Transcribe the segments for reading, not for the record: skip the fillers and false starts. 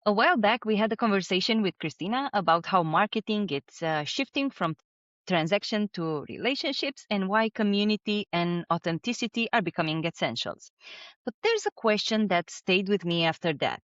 A while back, we had a conversation with Cristina about how marketing is shifting from transaction to relationships and why community and authenticity are becoming essentials. But there's a question that stayed with me after that.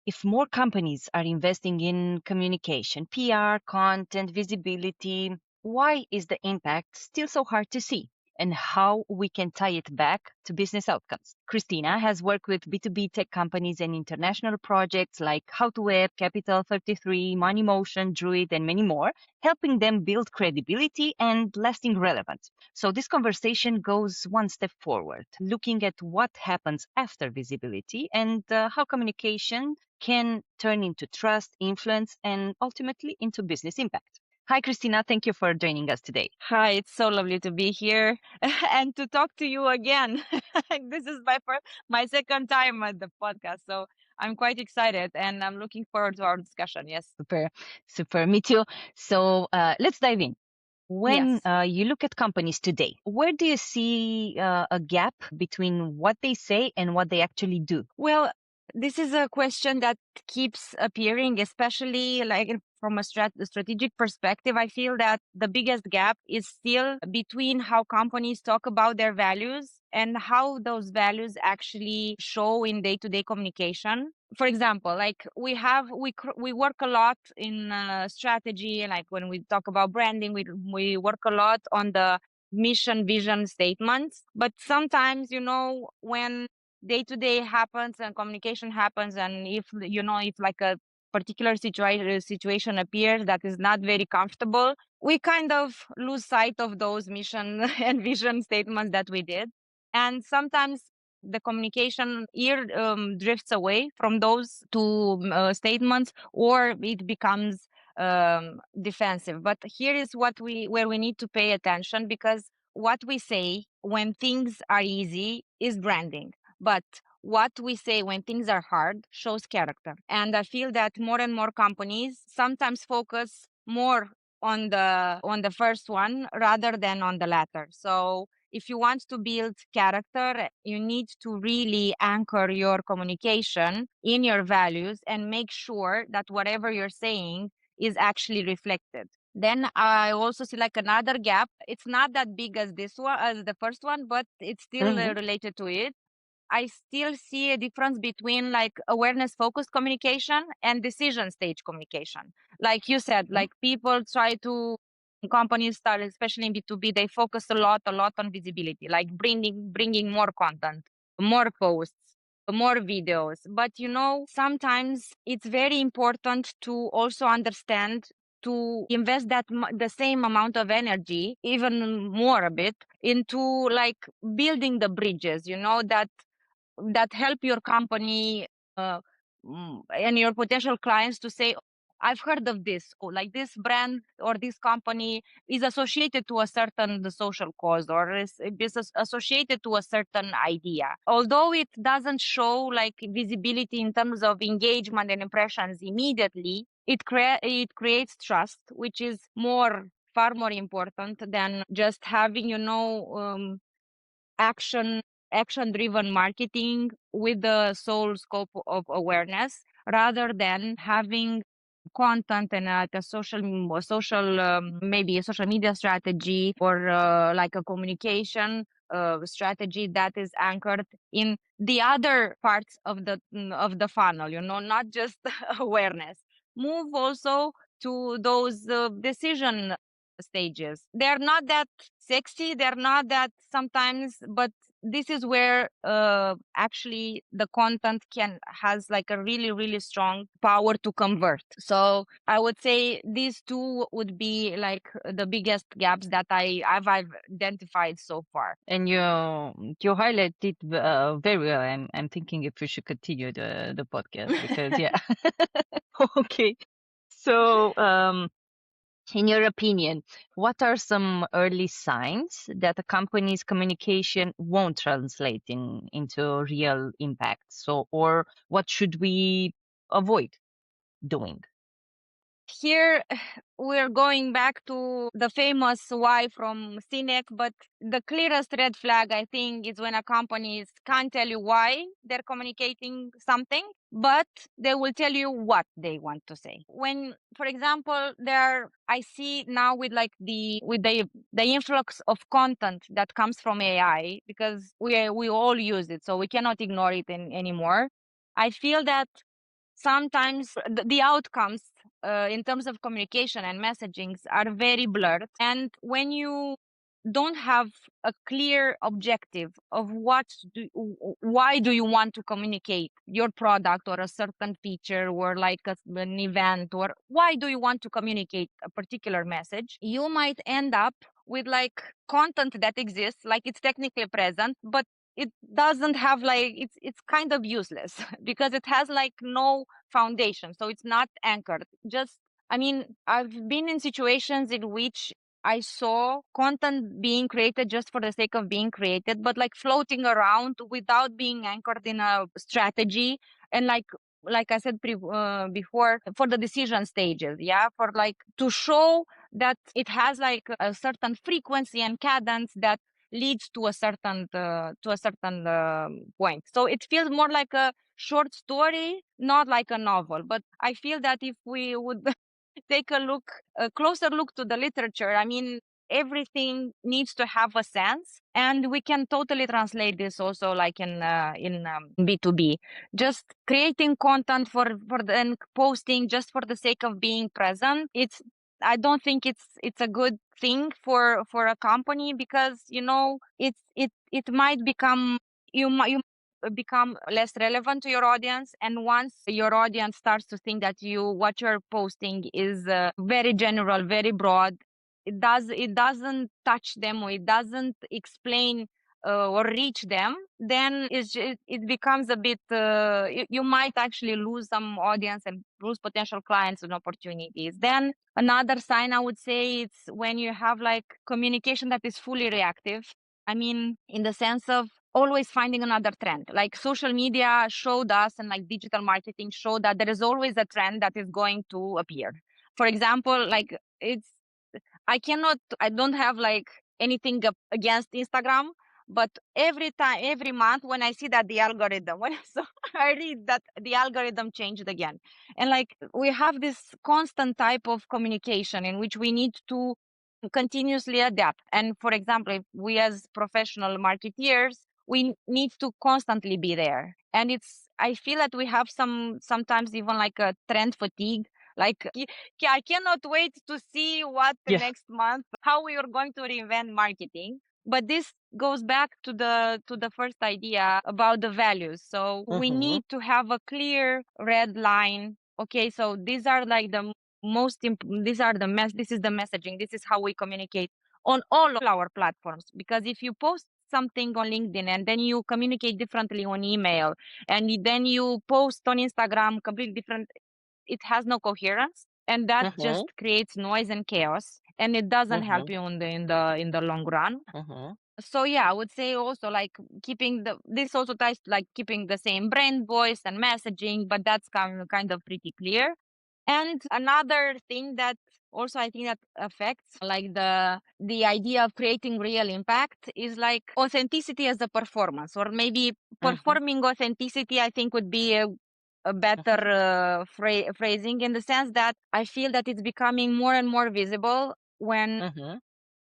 If more companies are investing in communication, PR, content, visibility, why is the impact still so hard to see? And how we can tie it back to business outcomes. Christina has worked with B2B tech companies and international projects like How to Web, Capital 33, Money Motion, DRUID, and many more, helping them build credibility and lasting relevance. So this conversation goes one step forward, looking at what happens after visibility and how communication can turn into trust, influence, and ultimately into business impact. Hi, Christina. Thank you for joining us today. Hi, it's so lovely to be here and to talk to you again. This is my second time at the podcast, so I'm quite excited and I'm looking forward to our discussion. Yes. Super. Me too. So let's dive in. When Yes. you look at companies today, where do you see a gap between what they say and what they actually do? Well, this is a question that keeps appearing, especially from a strategic perspective. I feel that the biggest gap is still between how companies talk about their values and how those values actually show in day-to-day communication. For example, like we work a lot in strategy, like when we talk about branding, we work a lot on the mission vision statements. But sometimes, when day to day happens and communication happens, and if like a particular situation appears that is not very comfortable, we kind of lose sight of those mission and vision statements that we did, and sometimes the communication here drifts away from those two statements, or it becomes defensive. But here is where we need to pay attention, because what we say when things are easy is branding, but what we say when things are hard shows character. And I feel that more and more companies sometimes focus more on the first one rather than on the latter. So if you want to build character, you need to really anchor your communication in your values and make sure that whatever you're saying is actually reflected. Then I also see like another gap. It's not that big as this one, as the first one, but it's still Mhm. related to it. I still see a difference between like awareness focused communication and decision stage communication. Like you said, Mhm. like people try to companies start, especially in B2B, they focus a lot on visibility, like bringing more content, more posts, more videos. But sometimes it's very important to also understand to invest the same amount of energy, even more a bit, into like building the bridges, that help your company and your potential clients to say, I've heard of this, or like this brand or this company is associated to a certain social cause, or is associated to a certain idea. Although it doesn't show like visibility in terms of engagement and impressions immediately, it creates trust, which is far more important than just having, action driven marketing with the sole scope of awareness, rather than having content and like a social maybe a social media strategy, or like a communication strategy that is anchored in the other parts of the funnel, not just awareness. Move also to those decision stages. They're not that sexy, they're not that sometimes, but this is where actually the content has like a really really strong power to convert. So I would say these two would be like the biggest gaps that I've identified so far. And you highlighted very well. I'm thinking if we should continue the podcast because yeah. Okay. So in your opinion, what are some early signs that a company's communication won't translate into real impact? So, or what should we avoid doing? here we're going back to the famous why from Sinek, but the clearest red flag, I think, is when a company can't tell you why they're communicating something, but they will tell you what they want to say. When, for example, I see now with like the influx of content that comes from AI, because we all use it, so we cannot ignore it anymore. I feel that sometimes the outcomes in terms of communication and messagings are very blurred. And when you don't have a clear objective of why do you want to communicate your product or a certain feature or like an event, or why do you want to communicate a particular message, you might end up with like content that exists, like it's technically present, but it doesn't have like, it's kind of useless because it has like no foundation. So it's not anchored. I've been in situations in which I saw content being created just for the sake of being created, but like floating around without being anchored in a strategy. And like I said before, for the decision stages, for like to show that it has like a certain frequency and cadence that leads to a certain point. So it feels more like a short story, not like a novel. But I feel that if we would take a closer look to the literature, I mean, everything needs to have a sense, and we can totally translate this also like in B2B. Just creating content and posting just for the sake of being present. I don't think it's a good thing for a company, because it might become, you become less relevant to your audience. And once your audience starts to think that what you're posting is very general, very broad, it doesn't touch them, or it doesn't explain or reach them, then it becomes a bit you might actually lose some audience and lose potential clients and opportunities. Then another sign I would say, it's when you have like communication that is fully reactive. I mean, in the sense of always finding another trend. Like social media showed us, and like digital marketing showed that there is always a trend that is going to appear. For example, like I don't have like anything against Instagram, but every month when I see that the algorithm, I read that the algorithm changed again. And like we have this constant type of communication in which we need to continuously adapt. And for example, if we as professional marketeers, we need to constantly be there. And I feel that we have sometimes even like a trend fatigue. Like, I cannot wait to see what the next month, how we are going to reinvent marketing. But this goes back to the first idea about the values. So we need to have a clear red line. Okay, so these are like the this is the messaging. This is how we communicate on all of our platforms. Because if you post something on LinkedIn and then you communicate differently on email, and then you post on Instagram completely different, it has no coherence, and that just creates noise and chaos, and it doesn't help you in the long run. So I would say also like this also ties to like keeping the same brand voice and messaging, but that's kind of pretty clear. And another thing that also I think that affects like the idea of creating real impact is like authenticity as a performance, or maybe performing authenticity, I think would be a better phrasing, in the sense that I feel that it's becoming more and more visible when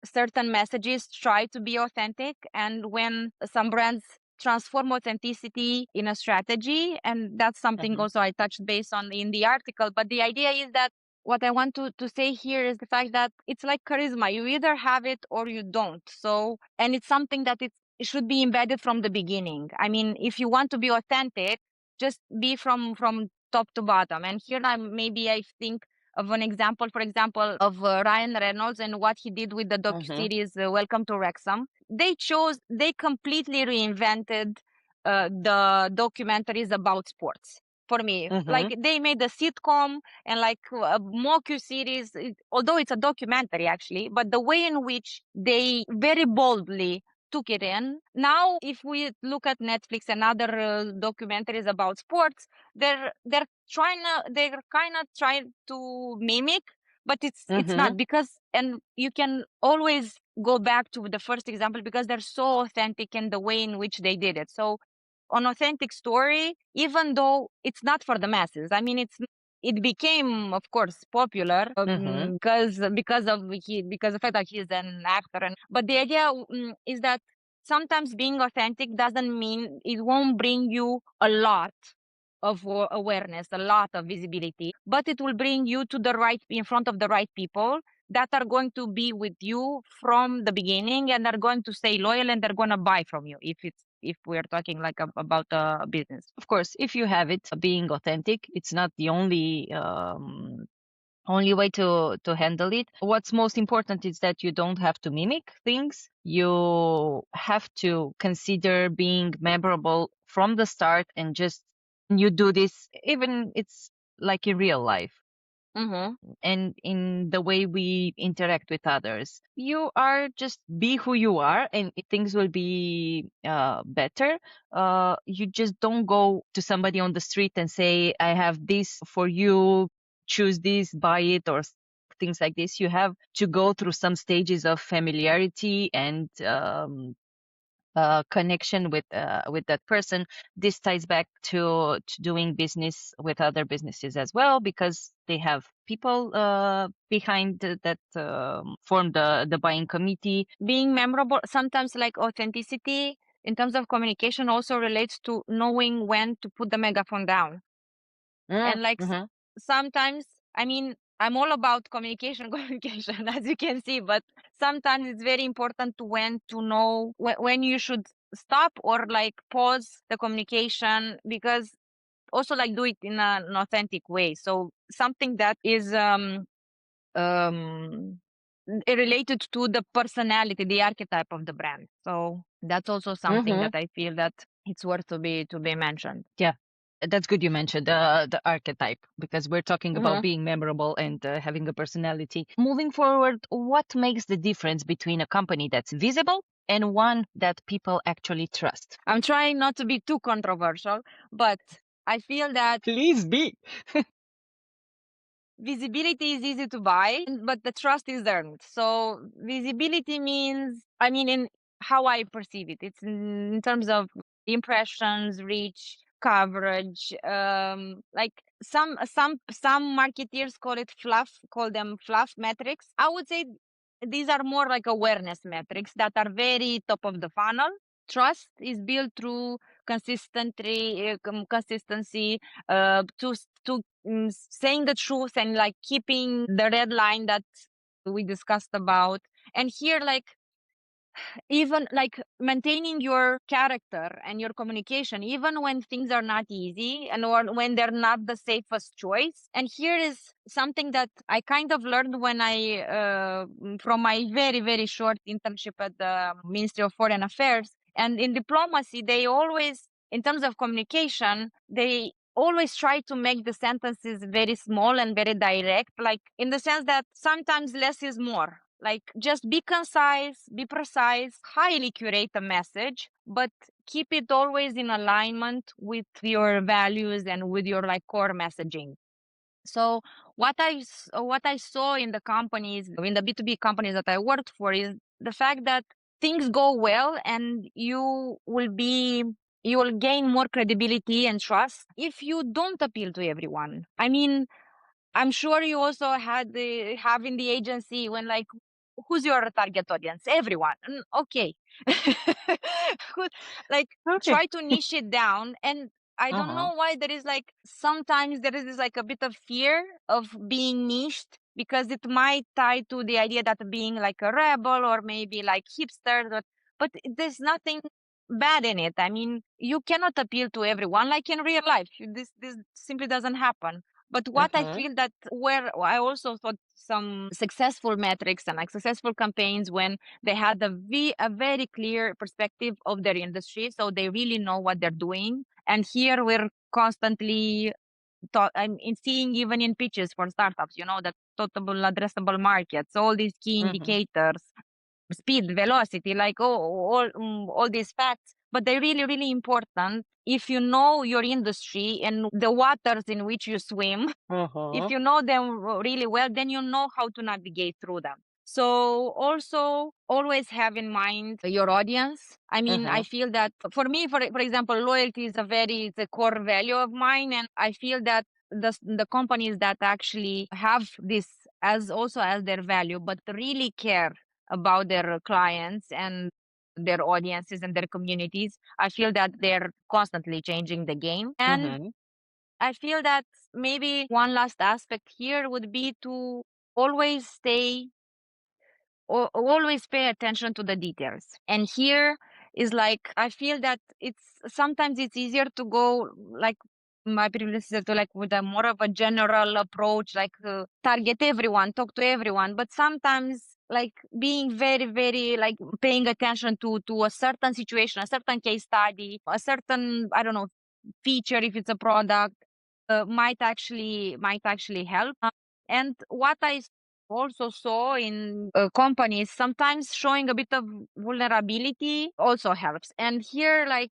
certain messages try to be authentic, and when some brands transform authenticity in a strategy. And that's something also I touched base on in the article. But the idea is that what I want to say here is the fact that it's like charisma. You either have it or you don't. So, and it's something that it should be embedded from the beginning. I mean, if you want to be authentic, just be from top to bottom. And here I think of an example, for example, of Ryan Reynolds and what he did with the docu-series Welcome to Wrexham. They completely reinvented the documentaries about sports. For me, like they made a sitcom and like a mocu-series, although it's a documentary actually, but the way in which they very boldly took it in. Now, if we look at Netflix and other documentaries about sports, they're kind of trying to mimic, but it's not, because, and you can always go back to the first example because they're so authentic in the way in which they did it. So an authentic story, even though it's not for the masses. I mean, it became, of course, popular because of the fact that he's an actor. But the idea is that sometimes being authentic doesn't mean it won't bring you a lot of awareness, a lot of visibility, but it will bring you to in front of the right people that are going to be with you from the beginning and are going to stay loyal and they're going to buy from you if we're talking like about a business. Of course, if you have it, being authentic, it's not the only way to handle it. What's most important is that you don't have to mimic things. You have to consider being memorable from the start, and just you do this, even it's like in real life. And in the way we interact with others, you are just be who you are, and things will be better. You just don't go to somebody on the street and say, I have this for you, choose this, buy it, or things like this. You have to go through some stages of familiarity and connection with that person. This ties back to doing business with other businesses as well, because they have people behind that form the buying committee. Being memorable, sometimes like authenticity in terms of communication also relates to knowing when to put the megaphone down. And like sometimes, I mean, I'm all about communication, as you can see, but sometimes it's very important to know when you should stop or like pause the communication, because also like do it in an authentic way. So something that is related to the personality, the archetype of the brand. So that's also something that I feel that it's worth to be mentioned. Yeah. That's good you mentioned the archetype, because we're talking about being memorable and having a personality. Moving forward, what makes the difference between a company that's visible and one that people actually trust? I'm trying not to be too controversial, but I feel that Please be. visibility is easy to buy, but the trust is earned. So visibility means, I mean, in how I perceive it, it's in terms of impressions, reach, coverage. Like some marketeers call them fluff metrics. I would say these are more like awareness metrics that are very top of the funnel. Trust is built through consistency, saying the truth and like keeping the red line that we discussed about. And here, like, even like maintaining your character and your communication, even when things are not easy and or when they're not the safest choice. And here is something that I kind of learned when I from my very, very short internship at the Ministry of Foreign Affairs. And in diplomacy, they always, in terms of communication, they always try to make the sentences very small and very direct, like in the sense that sometimes less is more. Like just be concise, be precise, highly curate the message, but keep it always in alignment with your values and with your like core messaging. So what I saw in the companies, in the B2B companies that I worked for, is the fact that things go well and you will gain more credibility and trust if you don't appeal to everyone. I mean, I'm sure you also have in the agency when like, who's your target audience? Everyone. Okay. Like try to niche it down. And I don't know why there is like, sometimes there is like a bit of fear of being niched, because it might tie to the idea that being like a rebel or maybe like hipster, but there's nothing bad in it. I mean, you cannot appeal to everyone like in real life. This simply doesn't happen. But what I feel that where I also thought some successful metrics and like successful campaigns when they had a very clear perspective of their industry, so they really know what they're doing. And here we're constantly seeing even in pitches for startups, the total addressable markets, all these key indicators. speed, velocity, like all these facts, but they're really, really important. If you know your industry and the waters in which you swim, if you know them really well, then you know how to navigate through them. So also always have in mind your audience. I mean, I feel that for me, for example, loyalty is it's a core value of mine. And I feel that the companies that actually have this as also as their value, but really care about their clients and their audiences and their communities, I feel that they're constantly changing the game. And I feel that maybe one last aspect here would be to always always pay attention to the details. And here is like, I feel that sometimes it's easier to go like my previous to like with a more of a general approach, like target everyone, talk to everyone. But sometimes like being very, very like paying attention to a certain situation, a certain case study, a certain, I don't know, feature, if it's a product, might actually help. And what I also saw in companies, sometimes showing a bit of vulnerability also helps. And here, like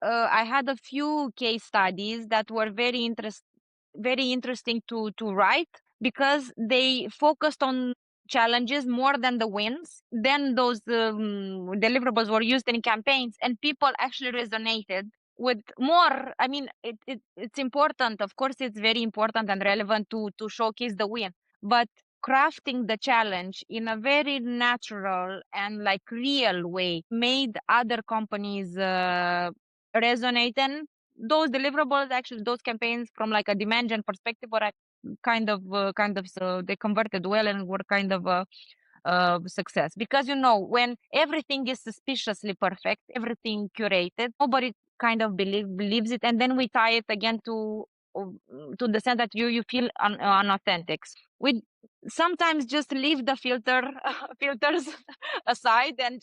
I had a few case studies that were very interesting to write, because they focused on challenges more than the wins. Then those deliverables were used in campaigns, and people actually resonated with more. I mean, it's important. Of course, it's very important and relevant to showcase the win, but crafting the challenge in a very natural and like real way made other companies resonate. And those deliverables, actually those campaigns, from like a demand gen perspective, were so they converted well and were kind of a success. Because when everything is suspiciously perfect, everything curated, nobody kind of believes it, and then we tie it again to the sense that you feel unauthentic. We sometimes just leave the filters aside and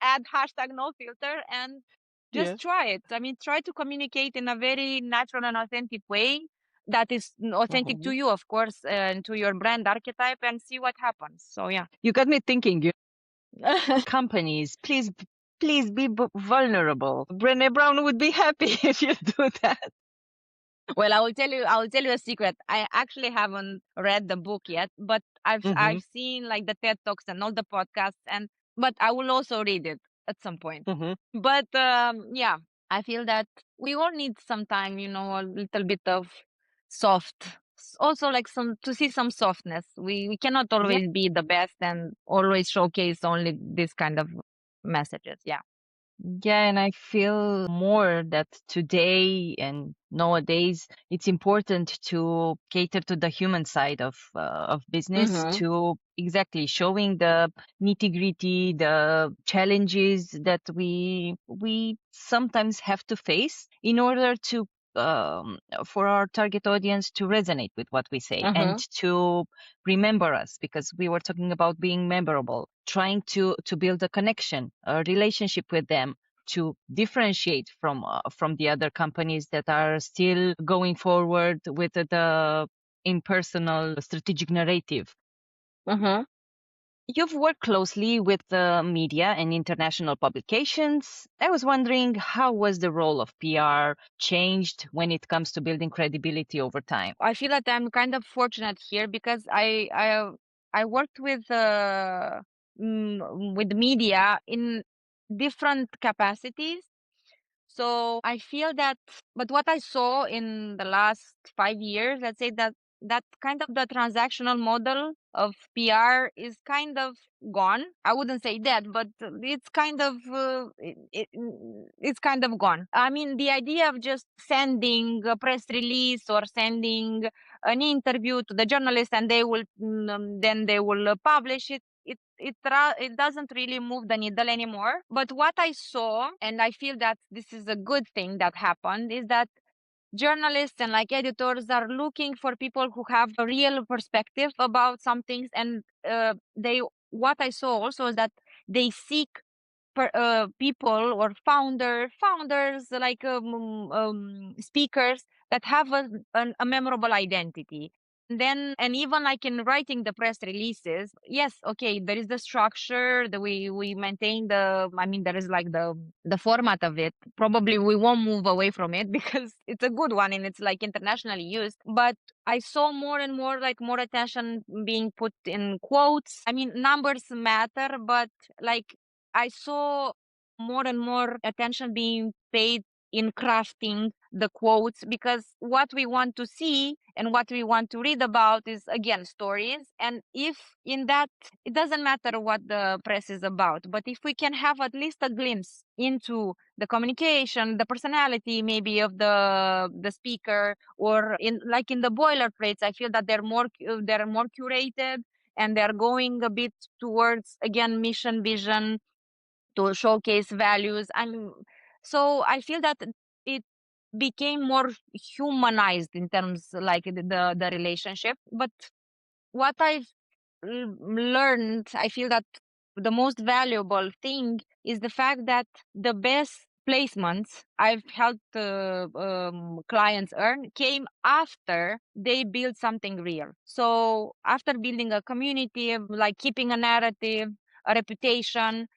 add hashtag no filter and just try it. I mean, try to communicate in a very natural and authentic way that is authentic to you, of course, and to your brand archetype, and see what happens. So yeah. You got me thinking. Companies, please be vulnerable. Brené Brown would be happy if you do that. Well, I will tell you a secret. I actually haven't read the book yet, but I've seen like the TED Talks and all the podcasts, but I will also read it at some point. But yeah, I feel that we all need some time, a little bit of soft, also like to see some softness. We cannot always be the best and always showcase only this kind of messages. Yeah. Yeah, and I feel more that today and nowadays it's important to cater to the human side of business, to exactly showing the nitty-gritty, the challenges that we sometimes have to face in order to for our target audience to resonate with what we say and to remember us, because we were talking about being memorable, trying to build a connection, a relationship with them, to differentiate from the other companies that are still going forward with the impersonal strategic narrative. You've worked closely with the media and international publications. I was wondering, how was the role of PR changed when it comes to building credibility over time? I feel that I'm kind of fortunate here, because I worked with media in different capacities. So I feel that, but what I saw in the last 5 years, let's say that kind of the transactional model of PR is kind of gone. I wouldn't say dead, but it's kind of it's kind of gone. I mean, the idea of just sending a press release or sending an interview to the journalist and then they will publish it. It doesn't really move the needle anymore. But what I saw, and I feel that this is a good thing that happened, is that journalists and like editors are looking for people who have a real perspective about some things. And what I saw also is that they seek people or founders like speakers that have a memorable identity. Then, and even like in writing the press releases, yes, okay, there is the structure that we maintain there is like the format of it. Probably we won't move away from it because it's a good one and it's like internationally used. But I saw more and more like more attention being put in quotes. I mean, numbers matter, but like I saw more and more attention being paid in crafting the quotes, because what we want to see and what we want to read about is, again, stories. And if in that, it doesn't matter what the press is about, but if we can have at least a glimpse into the communication, the personality maybe of the speaker, or in the boilerplates, I feel that they're more curated, and they're going a bit towards, again, mission, vision, to showcase values. So I feel that it became more humanized in terms like the relationship. But what I've learned, I feel that the most valuable thing is the fact that the best placements I've helped clients earn came after they built something real. So after building a community, like keeping a narrative, a reputation,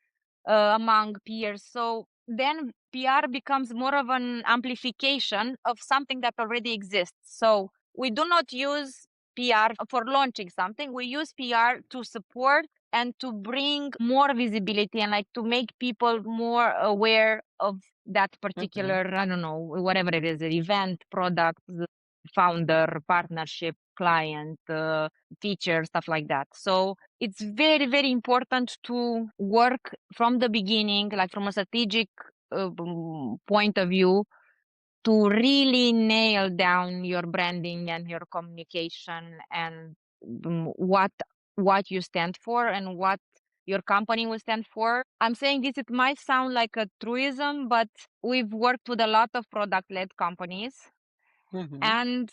among peers. So then PR becomes more of an amplification of something that already exists. So we do not use PR for launching something. We use PR to support and to bring more visibility and like to make people more aware of that particular, I don't know, whatever it is, event, product, founder, partnership, client, feature, stuff like that. So it's very, very important to work from the beginning, like from a strategic point of view, to really nail down your branding and your communication and what you stand for and what your company will stand for. I'm saying this, it might sound like a truism, but we've worked with a lot of product-led companies, and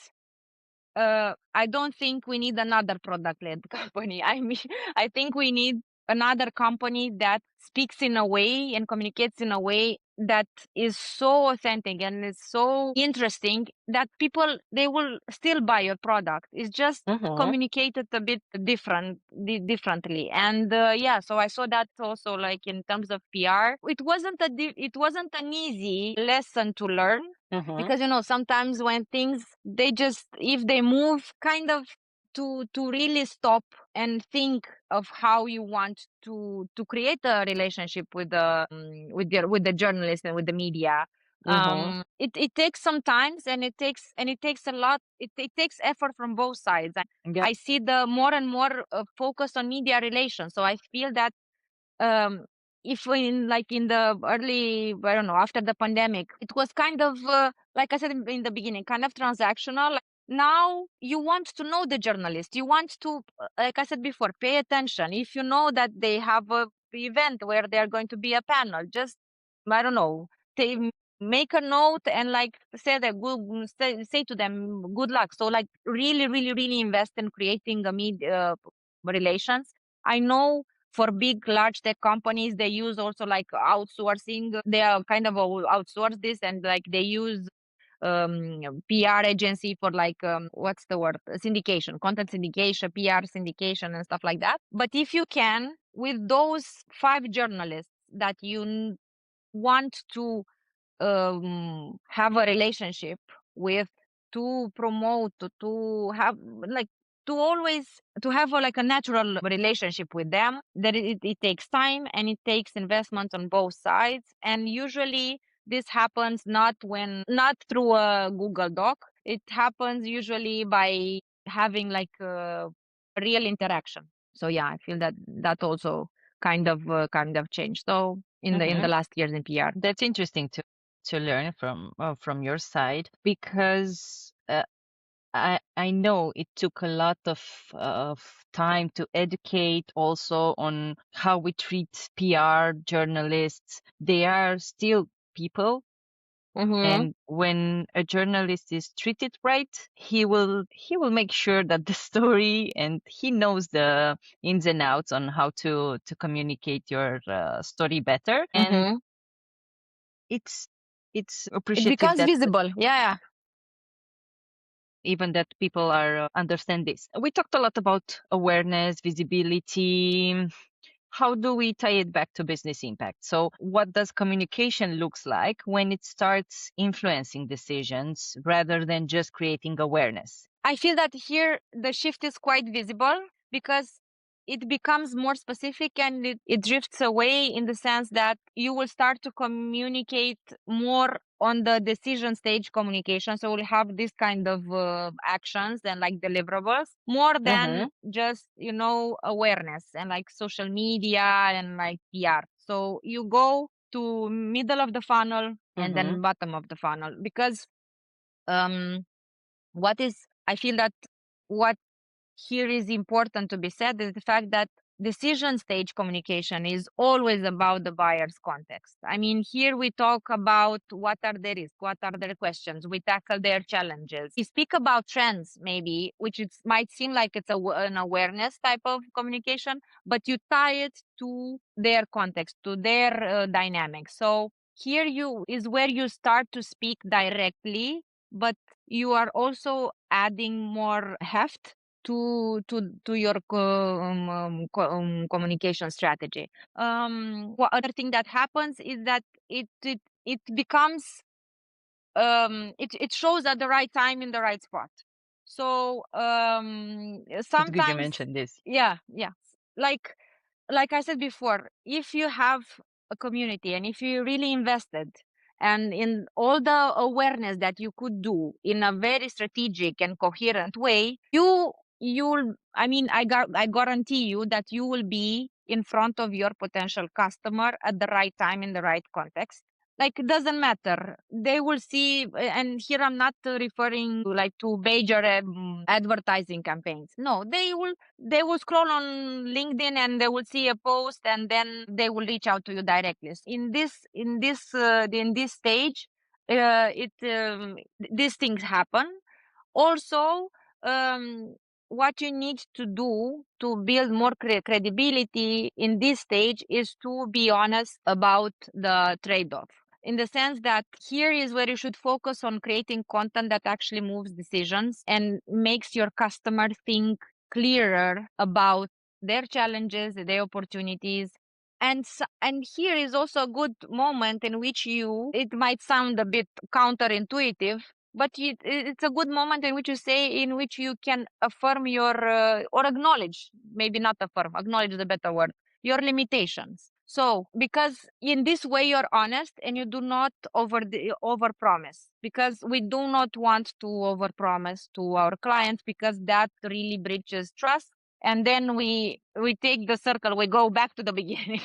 I don't think we need another product-led company. I mean, I think we need another company that speaks in a way and communicates in a way that is so authentic and is so interesting that people, they will still buy your product. It's just communicated a bit differently. And yeah, so I saw that also like in terms of PR. It wasn't an easy lesson to learn, because sometimes when things, they just, if they move kind of, to really stop and think of how you want to create a relationship with the journalist and with the media. It takes some time, and it takes a lot. It takes effort from both sides. I see the more and more focus on media relations. So I feel that if in the early, I don't know, after the pandemic, it was kind of like I said in the beginning, kind of transactional. Now you want to know the journalist. You want to, like I said before, pay attention. If you know that they have a event where they're going to be a panel, just, I don't know, make a note and like say say to them good luck. So like really, really, really invest in creating a media relations. I know for big, large tech companies, they use also like outsourcing. They are kind of outsource this, and like they use PR agency for like what's the word, syndication, content syndication, PR syndication, and stuff like that. But if you can, with those 5 journalists that you want to have a relationship with, to promote, to have like, to always, to have like a natural relationship with them, that it takes time and it takes investment on both sides. And usually this happens not through a Google Doc. It happens usually by having like a real interaction. So yeah, I feel that also kind of changed. So in the last years in PR. That's interesting to learn from your side, because I know it took a lot of time to educate also on how we treat PR journalists. They are still people, and when a journalist is treated right, he will make sure that the story, and he knows the ins and outs on how to communicate your story better. And it's It appreciative becomes that visible. Yeah. even that people are understand this. We talked a lot about awareness, visibility. How do we tie it back to business impact? So what does communication looks like when it starts influencing decisions rather than just creating awareness? I feel that here the shift is quite visible because it becomes more specific and it drifts away in the sense that you will start to communicate more on the decision stage communication. So we'll have this kind of actions and like deliverables more than just, awareness and like social media and like PR. So you go to middle of the funnel and then bottom of the funnel because I feel that what here is important to be said is the fact that decision stage communication is always about the buyer's context. I mean, here we talk about what are their risks, what are their questions, we tackle their challenges. We speak about trends, maybe, which might seem like it's an awareness type of communication, but you tie it to their context, to their dynamics. So here is where you start to speak directly, but you are also adding more heft to your communication strategy. What other thing that happens is that it becomes it shows at the right time in the right spot. So It's good you sometimes mentioned this. yeah like I said before, if you have a community and if you really invested and in all the awareness that you could do in a very strategic and coherent way, I guarantee you that you will be in front of your potential customer at the right time in the right context. Like, it doesn't matter. They will see, and here I'm not referring to like to major advertising campaigns. No, they will scroll on LinkedIn and they will see a post and then they will reach out to you directly. In this stage, these things happen. Also, what you need to do to build more credibility in this stage is to be honest about the trade-off, in the sense that here is where you should focus on creating content that actually moves decisions and makes your customer think clearer about their challenges, their opportunities. And here is also a good moment in which it might sound a bit counterintuitive, but it's a good moment in which you can affirm or acknowledge, maybe not affirm, acknowledge is a better word, your limitations. So, because in this way you're honest and you do not overpromise, because we do not want to overpromise to our clients because that really breaches trust. And then we take the circle, we go back to the beginning.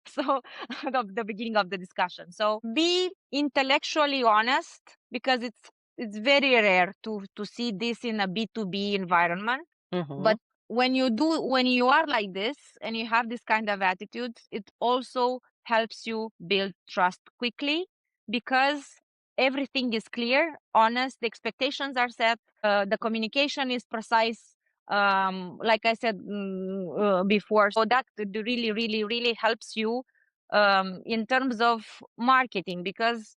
So, the beginning of the discussion. So, be intellectually honest, because it's very rare to see this in a B2B environment. But when you are like this and you have this kind of attitude, it also helps you build trust quickly because everything is clear, honest, the expectations are set, the communication is precise, like I said before. So that really, really, really helps you in terms of marketing, because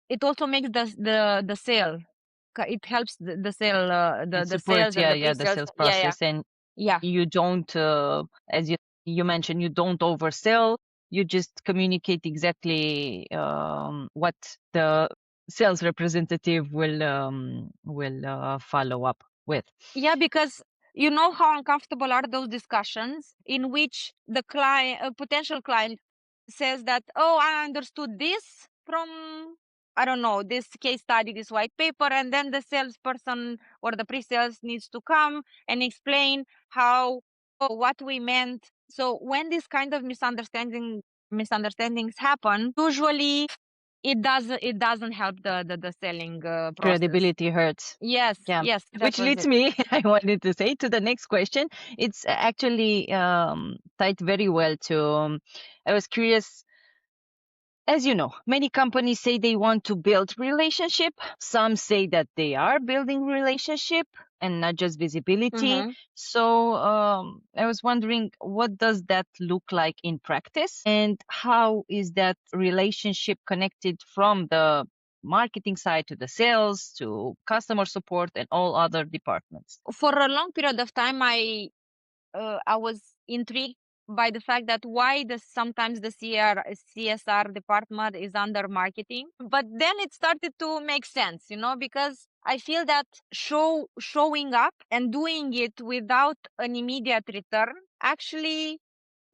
it also makes the sale. It helps the sale, the supports sales and the the pre-sales. sales process. And you don't, as you mentioned, you don't oversell. You just communicate exactly what the sales representative will follow up with. Yeah, because you know how uncomfortable are those discussions in which the potential client says that, oh, I understood this from, I don't know, this case study, this white paper, and then the salesperson or the pre-sales needs to come and explain what we meant. So when this kind of misunderstandings happen, usually it doesn't help the selling process. Credibility hurts. Yes, Yeah. yes. Which leads me, I wanted to say, to the next question. It's actually tied very well to, I was curious, as you know, many companies say they want to build relationship. Some say that they are building relationship and not just visibility. So I was wondering, what does that look like in practice? And how is that relationship connected from the marketing side to the sales to customer support and all other departments? For a long period of time, I was intrigued by the fact that why sometimes the CSR department is under marketing. But then it started to make sense, because I feel that showing up and doing it without an immediate return actually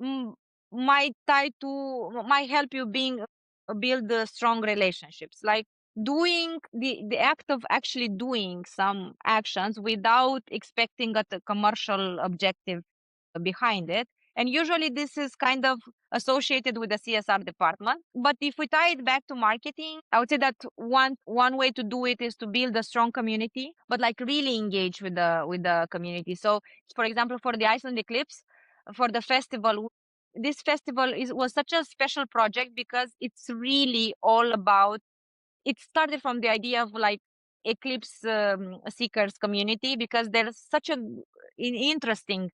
mm, might help you build strong relationships. Like doing the act of actually doing some actions without expecting a commercial objective behind it. And usually this is kind of associated with the CSR department. But if we tie it back to marketing, I would say that one way to do it is to build a strong community, but like really engage with the community. So for example, for the Iceland Eclipse, for the festival, this festival was such a special project because it's really all about, it started from the idea of like eclipse seekers community, because there's such an interesting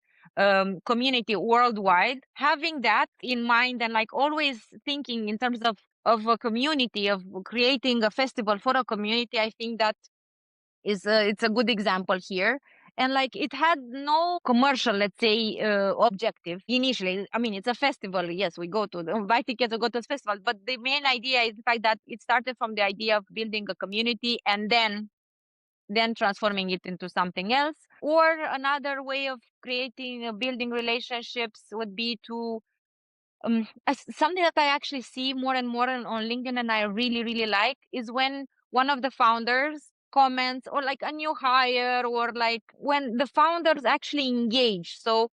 community worldwide. Having that in mind and like always thinking in terms of a community, of creating a festival for a community, I think that it's a good example here. And like it had no commercial, let's say, objective initially. I mean, it's a festival. Yes, we go to buy tickets or go to the festival, but the main idea is the fact that it started from the idea of building a community and then transforming it into something else. Or another way of creating building relationships would be to something that I actually see more and more on LinkedIn, and I really, really like, is when one of the founders comments, or like a new hire, or like when the founders actually engage. So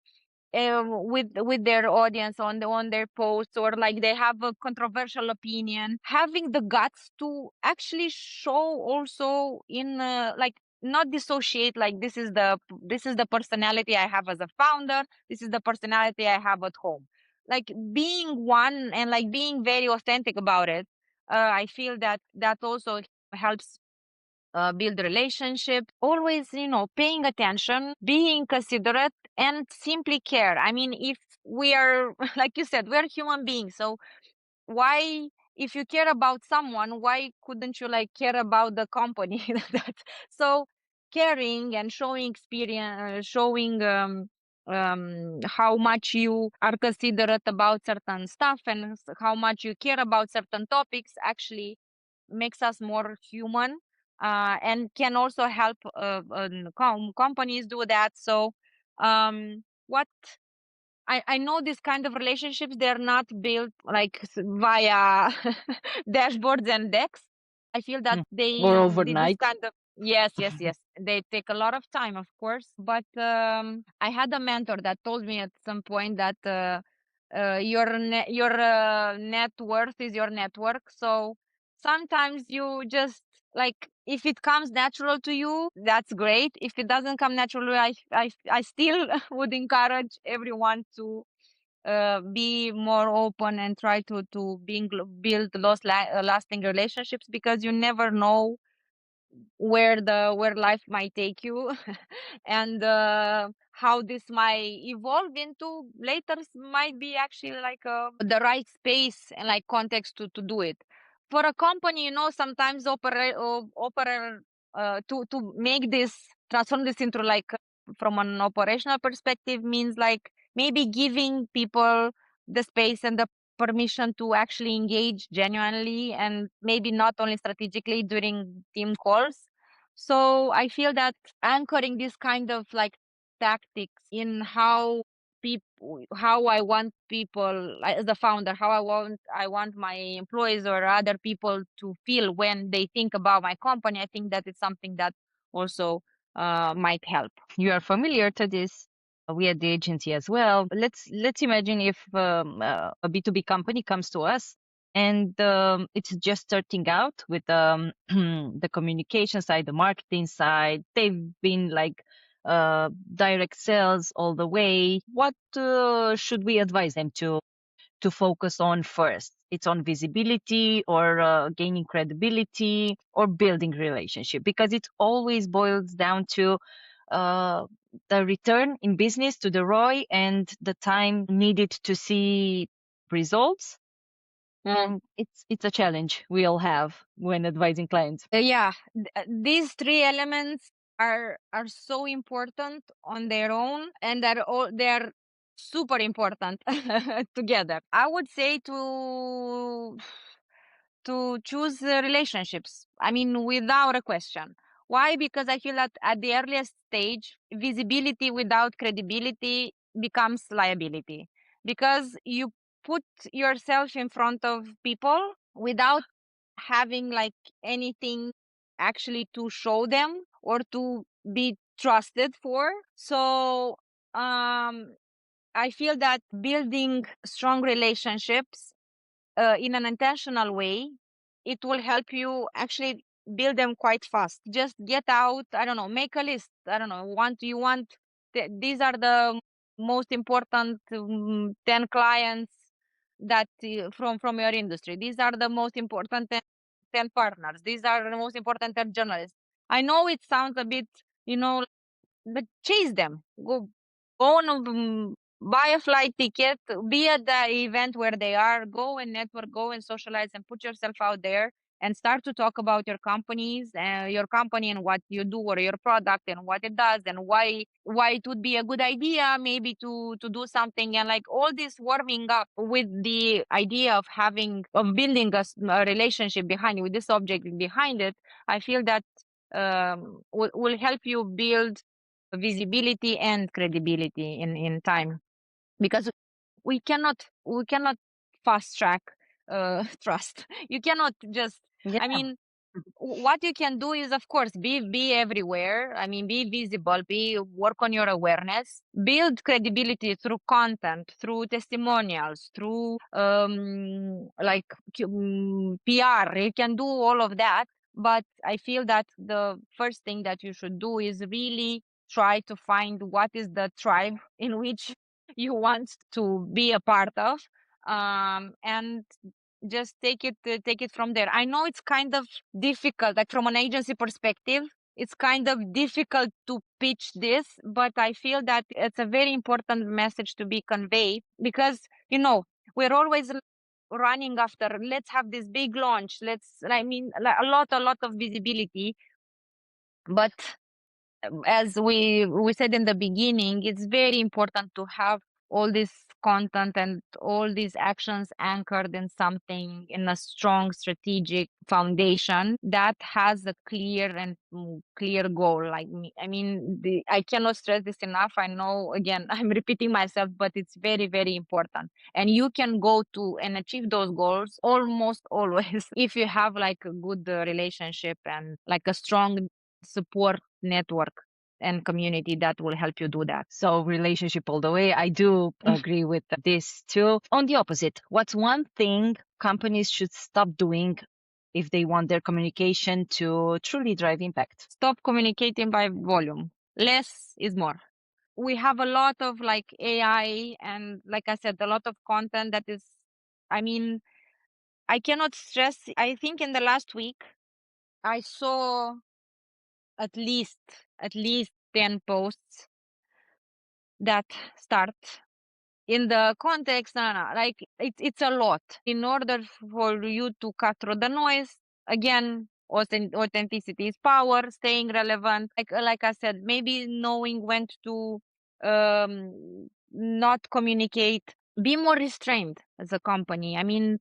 with their audience on their posts, or like they have a controversial opinion, having the guts to actually show also in like not dissociate, like this is the personality I have as a founder, this is the personality I have at home, like being one and like being very authentic about it. I feel that also helps build relationship. Always, paying attention, being considerate, and simply care. I mean, if we are, like you said, we are human beings. So why, if you care about someone, why couldn't you like care about the company? So caring and showing experience, showing how much you are considerate about certain stuff, and how much you care about certain topics actually makes us more human, and can also help companies do that. So what I know, these kind of relationships, they're not built like via dashboards and decks. I feel that Hmm. Or this overnight? kind of, yes, they take a lot of time, of course. But I had a mentor that told me at some point that your net worth is your network. So sometimes you just, like, if it comes natural to you, that's great. If it doesn't come naturally, I still would encourage everyone to be more open and try to build lasting relationships, because you never know where life might take you and how this might evolve into later might be actually like the right space and like context to do it. For a company, sometimes to make this, transform this into like from an operational perspective, means like maybe giving people the space and the permission to actually engage genuinely, and maybe not only strategically during team calls. So I feel that anchoring this kind of like tactics in how I want people, like, as a founder, how I want my employees or other people to feel when they think about my company, I think that it's something that also might help. You are familiar to this. We at the agency as well. Let's imagine if a B2B company comes to us and it's just starting out with the communication side, the marketing side. They've been like direct sales all the way. What should we advise them to focus on first? It's on visibility, or gaining credibility, or building relationship, because it always boils down to uh, the return in business, to the ROI, and the time needed to see results. It's a challenge we all have when advising clients. These three elements are so important on their own, and they're super important together. I would say to choose relationships. I mean, without a question. Why? Because I feel that at the earliest stage, visibility without credibility becomes liability. Because you put yourself in front of people without having like anything actually to show them or to be trusted for. So I feel that building strong relationships in an intentional way, it will help you actually build them quite fast. Just get out, I don't know, make a list. I don't know, these are the most important 10 clients that from your industry. These are the most important 10 partners. These are the most important 10 journalists. I know it sounds a bit, but chase them. Go on, buy a flight ticket, be at the event where they are, go and network, go and socialize and put yourself out there and start to talk about your company and what you do or your product and what it does and why it would be a good idea maybe to do something, and like all this warming up with the idea of building a relationship behind it, with this object behind it. I feel that will help you build visibility and credibility in time, because we cannot fast track trust. You cannot just, Yeah. I mean, what you can do is, of course, be everywhere. I mean, be visible, work on your awareness, build credibility through content, through testimonials, through PR. You can do all of that, but I feel that the first thing that you should do is really try to find what is the tribe in which you want to be a part of, and just take it from there. I know it's kind of difficult, like from an agency perspective, it's kind of difficult to pitch this, but I feel that it's a very important message to be conveyed, because we're always running after, let's have this big launch, a lot of visibility, but as we said in the beginning, it's very important to have all this content and all these actions anchored in something, in a strong strategic foundation that has a clear goal. I cannot stress this enough. I know, again, I'm repeating myself, but it's very, very important. And you can go to and achieve those goals almost always if you have like a good relationship and like a strong support network and community that will help you do that. So relationship all the way. I do agree with this too. On the opposite, what's one thing companies should stop doing if they want their communication to truly drive impact? Stop communicating by volume. Less is more. We have a lot of like AI and, like I said, a lot of content that is, I cannot stress. I think in the last week, I saw at least 10 posts that start in the context. Like it's a lot. In order for you to cut through the noise, again, authenticity is power, staying relevant. Like I said, maybe knowing when to not communicate, be more restrained as a company. In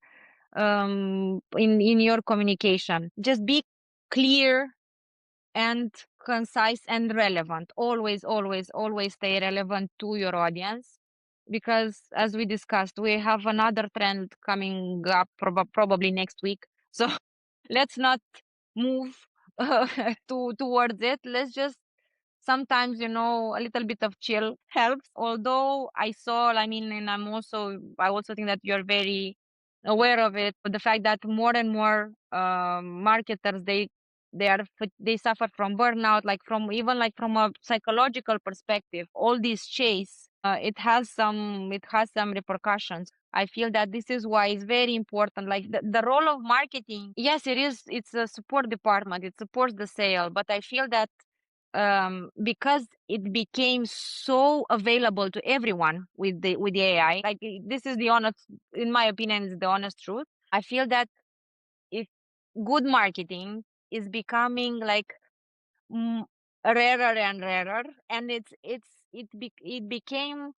your communication, just be clear and concise and relevant. Always stay relevant to your audience, because as we discussed, we have another trend coming up probably next week. So let's not move towards it. Let's just sometimes, a little bit of chill helps. Although I and I also think that you're very aware of it, but the fact that more and more marketers, they suffer from burnout, from a psychological perspective. All this chase, it has some repercussions. I feel that this is why it's very important. Like the role of marketing, yes, it's a support department, it supports the sale, but I feel that because it became so available to everyone with the AI, like this is the honest, in my opinion, is the honest truth. I feel that if good marketing is becoming like mm, rarer and rarer, and it became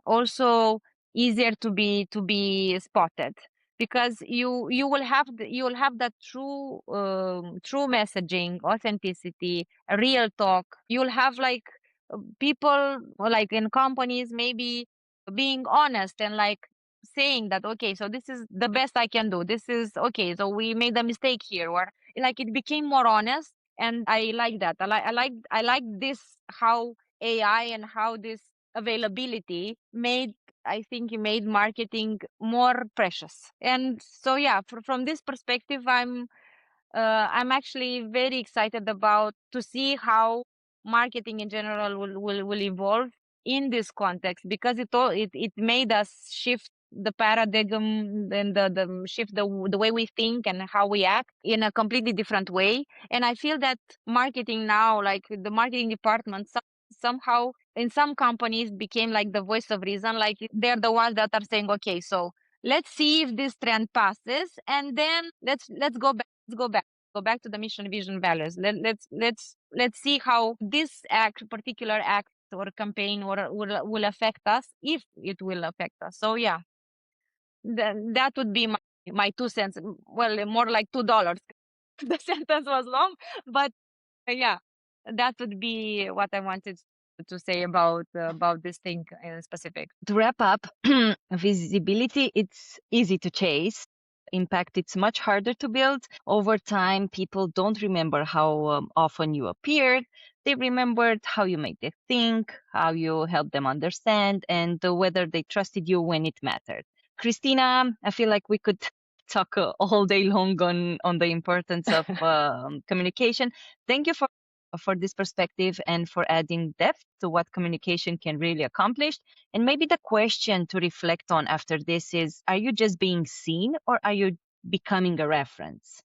also easier to be spotted, because you will have that true messaging, authenticity, real talk. You'll have like people like in companies maybe being honest and like saying that, okay, so this is the best I can do, this is okay, so we made a mistake here, or like it became more honest. And I like that. I like this, how AI and how this availability made, I think it made marketing more precious. And so yeah, from this perspective, I'm actually very excited about to see how marketing in general will evolve in this context, because it made us shift the paradigm and the shift the way we think and how we act in a completely different way. And I feel that marketing now, like the marketing department, somehow in some companies became like the voice of reason. Like they're the ones that are saying, okay, so let's see if this trend passes, and then let's go back. Go back to the mission, vision, values. Let's see how this particular act or campaign or will affect us, if it will affect us. So yeah, that would be my 2 cents. Well, more like $2. The sentence was long, but yeah, that would be what I wanted to say about this thing in specific. To wrap up, visibility, it's easy to chase. Impact, it's much harder to build. Over time, people don't remember how often you appeared. They remembered how you made them think, how you helped them understand, and whether they trusted you when it mattered. Cristina, I feel like we could talk all day long on the importance of communication. Thank you for this perspective and for adding depth to what communication can really accomplish. And maybe the question to reflect on after this is, are you just being seen, or are you becoming a reference?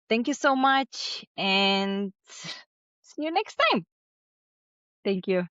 Thank you so much, and see you next time. Thank you.